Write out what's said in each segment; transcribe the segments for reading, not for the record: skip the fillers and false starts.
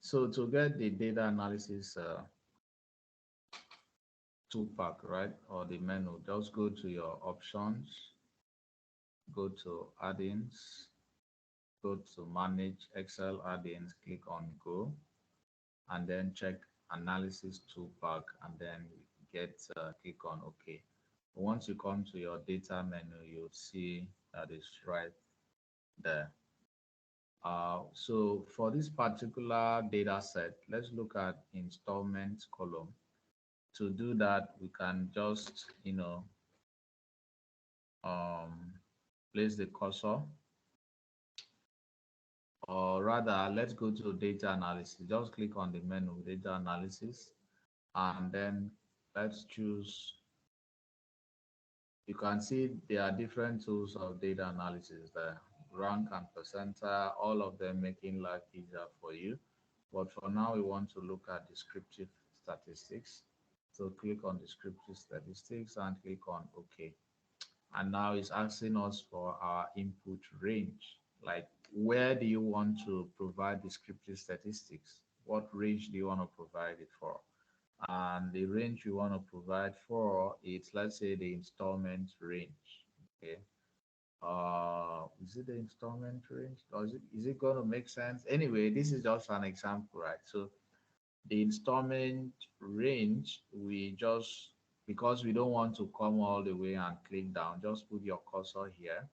So to get the data analysis tool pack, right, or the menu, just go to your options, go to add-ins, go to manage Excel add-ins, click on go, and then check analysis tool pack, and then get click on OK. Once you come to your data menu, you'll see that it's right there. So for this particular data set, let's look at installment column. To do that, we can just, um, place the cursor, or rather, let's go to data analysis. Just click on the menu, data analysis, and then let's choose. You can see there are different tools of data analysis there, rank and percentile, all of them making life easier for you. But for now, we want to look at descriptive statistics. So click on descriptive statistics and click on OK. And now it's asking us for our input range. Like, where do you want to provide descriptive statistics? What range do you want to provide it for? And the range you want to provide for is, let's say, the installment range. Okay. Is it the installment range, or is it going to make sense? Anyway, this is just an example, right? So the installment range, we just, because we don't want to come all the way and click down, just put your cursor here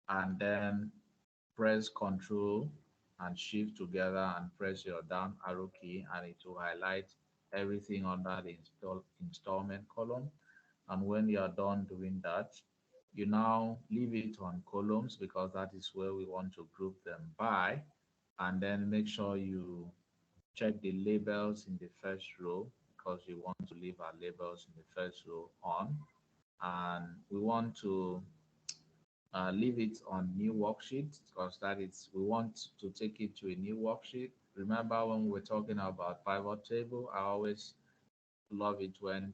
and then press Control and Shift together and press your down arrow key, and it will highlight everything under the installment column. And when you are done doing that, you now leave it on columns, because that is where we want to group them by. And then make sure you check the labels in the first row, because we want to leave our labels in the first row on. And we want to leave it on new worksheet, because that is, we want to take it to a new worksheet. Remember when we were talking about pivot table, I always love it when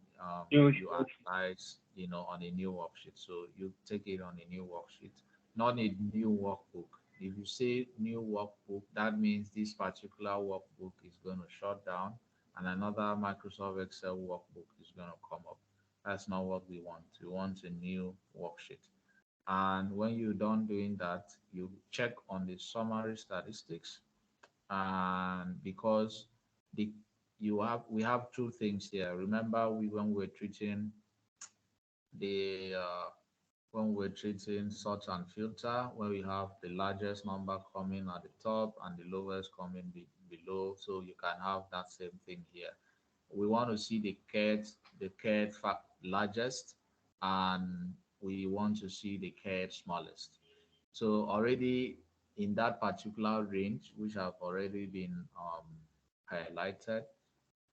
New you sheet. analyze, on a new worksheet. So you take it on a new worksheet, not a new workbook. If you say new workbook, that means this particular workbook is going to shut down and another Microsoft Excel workbook is going to come up. That's not what we want. We want a new worksheet. And when you're done doing that, you check on the summary statistics. And because the we have two things here. Remember, when we're treating the when we're treating sort and filter, when we have the largest number coming at the top and the lowest coming below, so you can have that same thing here. We want to see the largest, and we want to see the curve smallest. So already in that particular range, which have already been highlighted,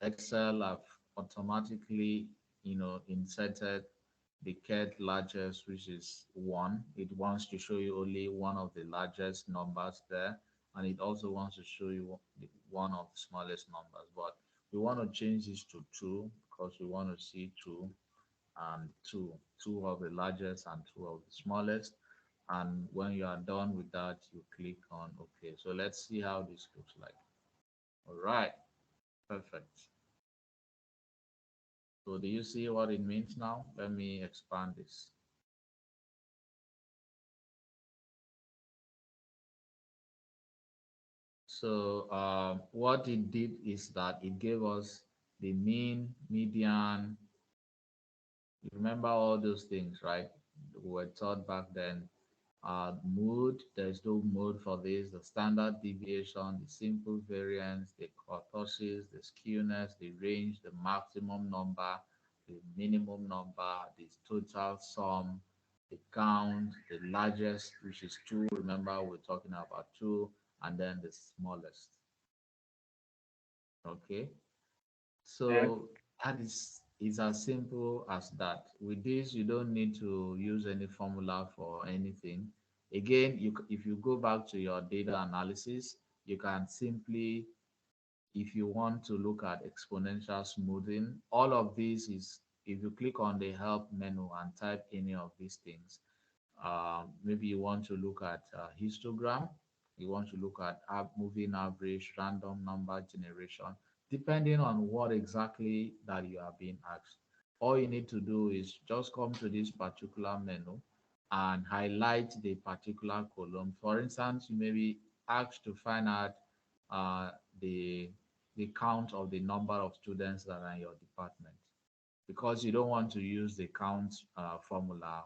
Excel have automatically, inserted the cat largest, which is 1. It wants to show you only one of the largest numbers there, and it also wants to show you one of the smallest numbers. But we want to change this to 2, because we want to see 2 and 2 of the largest and 2 of the smallest. And when you are done with that, you click on OK. So let's see how this looks like. All right, perfect. So do you see what it means now? Let me expand this. So what it did is that it gave us the mean, median. You remember all those things, right? We were taught back then. Mode, there's no mode for this. The standard deviation, the simple variance, the kurtosis, the skewness, the range, the maximum number, the minimum number, the total sum, the count, the largest, which is 2. Remember, we're talking about 2, and then the smallest. Okay, Yeah. so that is as simple as that. With this, you don't need to use any formula for anything. Again, if you go back to your data analysis, you can simply, if you want to look at exponential smoothing, all of this is, if you click on the help menu and type any of these things, maybe you want to look at histogram, You want to look at moving average, random number generation, depending on what exactly that you are being asked. All you need to do is just come to this particular menu and highlight the particular column. For instance, you may be asked to find out uh, the the count of the number of students that are in your department. Because you don't want to use the count formula,